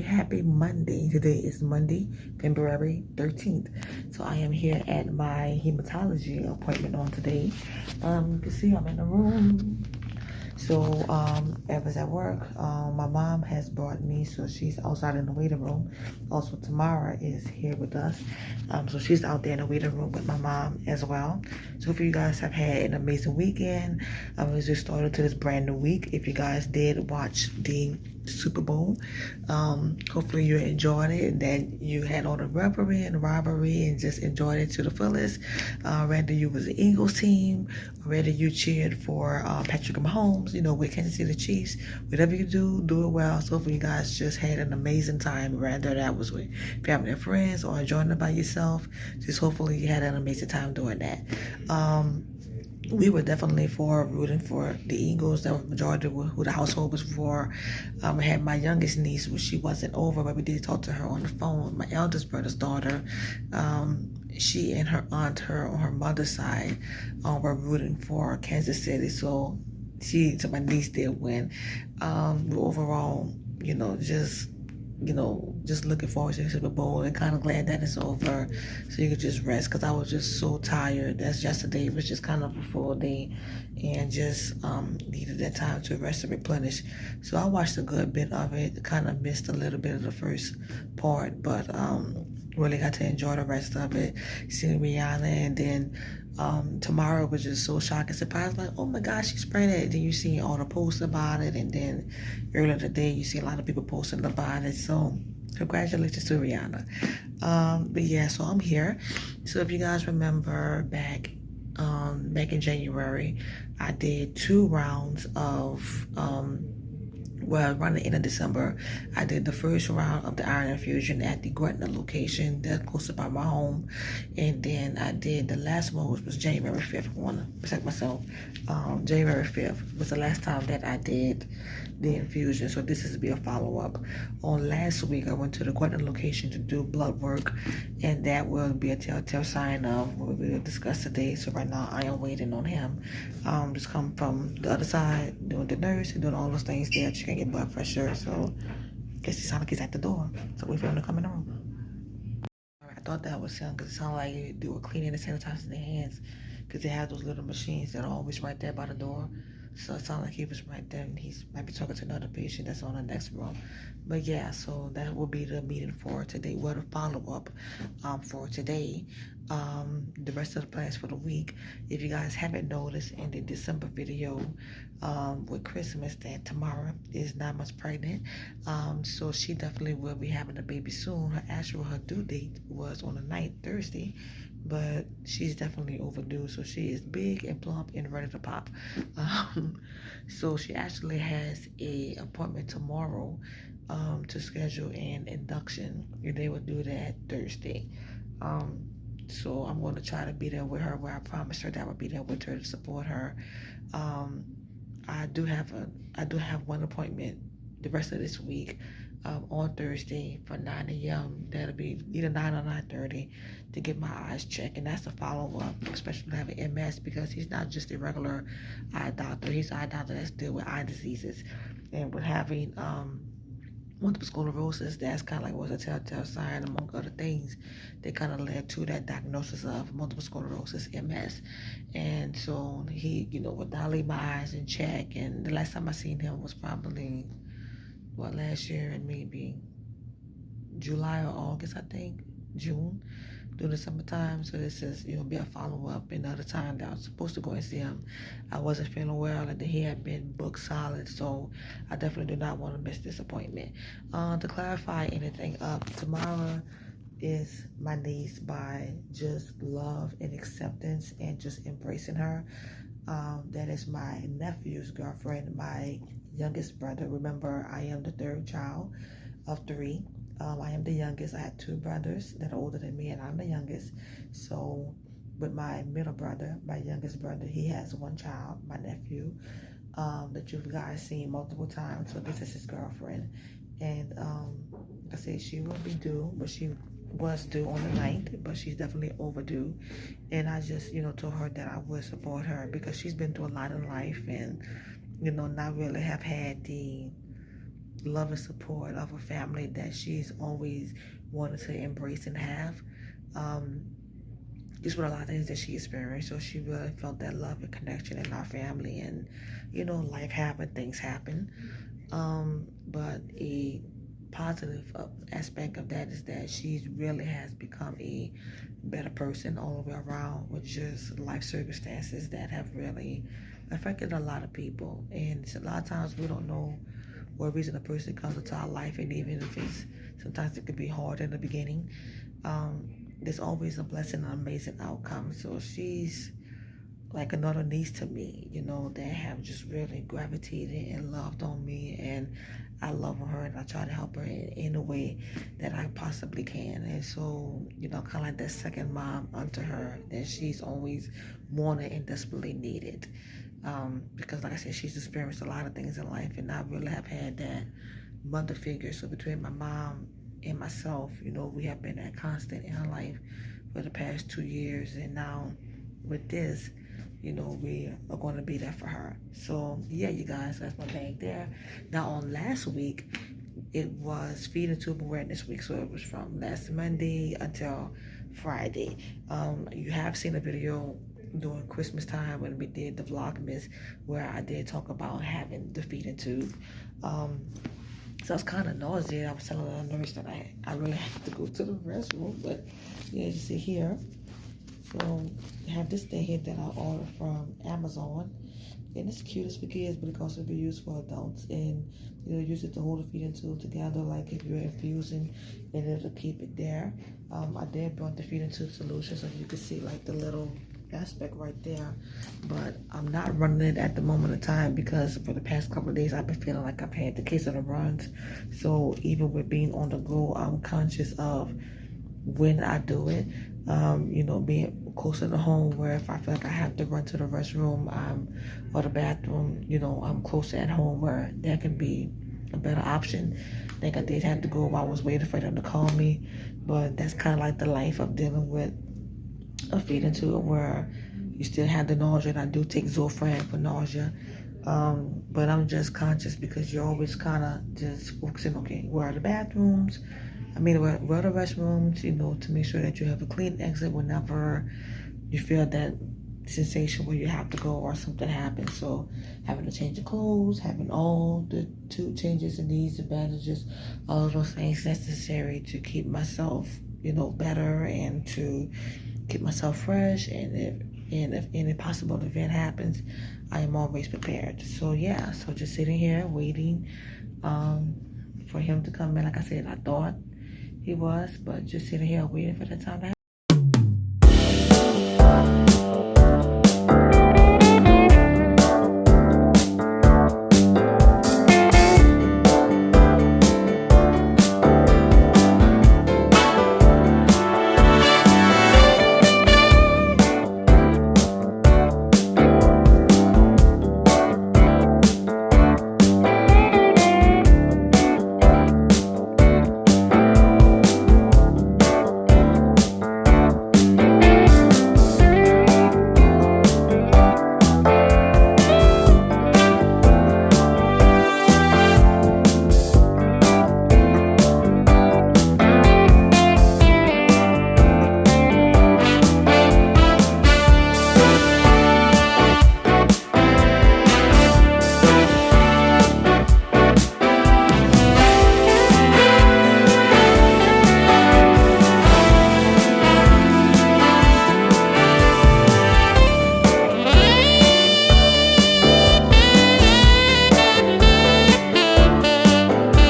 happy Monday. Today is Monday, February 13th. So I am here at my hematology appointment on today. You can see I'm in the room. So Eva's at work. My mom has brought me, so she's outside in the waiting room. Also, Tamara is here with us. So she's out there in the waiting room with my mom as well. So if you guys have had an amazing weekend, we just started to this brand new week. If you guys did watch the Super Bowl, hopefully you enjoyed it, that you had all the revelry and rivalry and just enjoyed it to the fullest. Whether you was the Eagles team, or whether you cheered for Patrick Mahomes, with Kansas City Chiefs, whatever you do it well. So hopefully you guys just had an amazing time, whether that was with family and friends or enjoying it by yourself. Just hopefully you had an amazing time doing that. We were definitely rooting for the Eagles. That was the majority of who the household was for. I had my youngest niece, which she wasn't over, but we did talk to her on the phone. My eldest brother's daughter, she and her aunt, on her mother's side, were rooting for Kansas City. So my niece did win. Overall, just looking forward to the Super Bowl and kind of glad that it's over so you could just rest, because I was just so tired. Yesterday was just kind of a full day and just needed that time to rest and replenish. So I watched a good bit of it, kind of missed a little bit of the first part, but really got to enjoy the rest of it, seeing Rihanna. And then tomorrow was just so shocked and surprised, like, oh my gosh, she sprayed it. Then you see all the posts about it, and then earlier today you see a lot of people posting about it. So congratulations to Rihanna. But yeah, so I'm here. So if you guys remember back in January, I did 2 rounds of around the end of December, I did the first round of the iron infusion at the Gretna location that's close by my home. And then I did the last one, which was January 5th. I want to protect myself. January 5th was the last time that I did the infusion. So this is to be a follow-up. On last week, I went to the Gretna location to do blood work, and that will be a telltale sign of what we will discuss today. So right now, I am waiting on him. Just come from the other side, doing the nurse and doing all those things there. She can get blood pressure. So I guess it sounded like he's at the door. So wait for him to come in the room. All right, I thought that was him, because it sounded like they were cleaning and sanitizing their hands, because they have those little machines that are always right there by the door. So it sounded like he was right there, and he might be talking to another patient that's on the next row. But yeah, so that will be the meeting for today. Well, the follow-up for today. The rest of the plans for the week. If you guys haven't noticed in the December video with Christmas, that Tamara is 9 months pregnant. So she definitely will be having a baby soon. Her due date was on the 9th, Thursday. But she's definitely overdue. So she is big and plump and ready to pop. So she actually has a appointment tomorrow to schedule an induction. And they will do that Thursday. So I'm going to try to be there with her, where I promised her that I would be there with her to support her. I do have one appointment the rest of this week on Thursday for 9 a.m. That'll be either 9 or 9:30 to get my eyes checked, and that's a follow-up, especially to have an MS, because he's not just a regular eye doctor. He's an eye doctor that's deal with eye diseases, and with having multiple sclerosis, that's kind of like was a telltale sign, among other things, that kind of led to that diagnosis of multiple sclerosis, MS. And so he, would dilate my eyes and check. And the last time I seen him was probably last year, in maybe July or August, I think, June, during the summertime. So this is, be a follow-up. Another time that I was supposed to go and see him, I wasn't feeling well, and he had been booked solid. So I definitely do not want to miss this appointment. To clarify anything up, tomorrow is my niece by just love and acceptance and just embracing her. That is my nephew's girlfriend, my youngest brother. Remember, I am the third child of 3. I am the youngest. I had 2 brothers that are older than me, and I'm the youngest. So with my middle brother, my youngest brother, he has 1 child, my nephew, that you guys seen multiple times. So this is his girlfriend. And like I said, she will be due, but she was due on the 9th, but she's definitely overdue. And I just, told her that I would support her, because she's been through a lot in life, and, not really have had the love and support of a family that she's always wanted to embrace and have. Just with a lot of things that she experienced, so she really felt that love and connection in our family. And life happened, things happen. But a positive aspect of that is that she really has become a better person all the way around, with just life circumstances that have really affected a lot of people. And a lot of times we don't know what reason a person comes into our life, and even if sometimes it could be hard in the beginning, there's always a blessing and amazing outcome. So she's like another niece to me, that have just really gravitated and loved on me, and I love her, and I try to help her in a way that I possibly can. And so, kind of like that second mom unto her that she's always wanted and desperately needed. Because like I said, she's experienced a lot of things in life, and I really have had that mother figure. So between my mom and myself, we have been that constant in her life for the past 2 years, and now with this, we are going to be there for her. So yeah, you guys, that's my bag there. Now on last week, it was feeding tube awareness week, so it was from last Monday until Friday. You have seen a video during Christmas time when we did the Vlogmas, where I did talk about having the feeding tube. So I was kind of nauseated. I was telling the nurse that I really had to go to the restroom, but yeah, you see here. So I have this thing here that I ordered from Amazon, and it's cute as for kids, but it can also be used for adults. And use it to hold the feeding tube together, like if you're infusing, and it'll keep it there. I did brought the feeding tube solution, so you can see like the little aspect right there, but I'm not running it at the moment of time, because for the past couple of days I've been feeling like I've had the case of the runs. So even with being on the go, I'm conscious of when I do it. Being closer to home, where if I feel like I have to run to the restroom or the bathroom, I'm closer at home, where that can be a better option. I think I did have to go while I was waiting for them to call me, but that's kind of like the life of dealing with a feeding tube, where you still have the nausea, and I do take Zofran for nausea. But I'm just conscious, because you're always kind of just focusing, okay, where are the bathrooms? Where are the restrooms, to make sure that you have a clean exit whenever you feel that sensation where you have to go or something happens. So having to change your clothes, having all the tube changes and needs and bandages, all of those things necessary to keep myself, better, and to keep myself fresh. And if any possible event happens, I am always prepared. So yeah, so just sitting here waiting for him to come in. Like I said, I thought he was, but just sitting here waiting for the time to happen.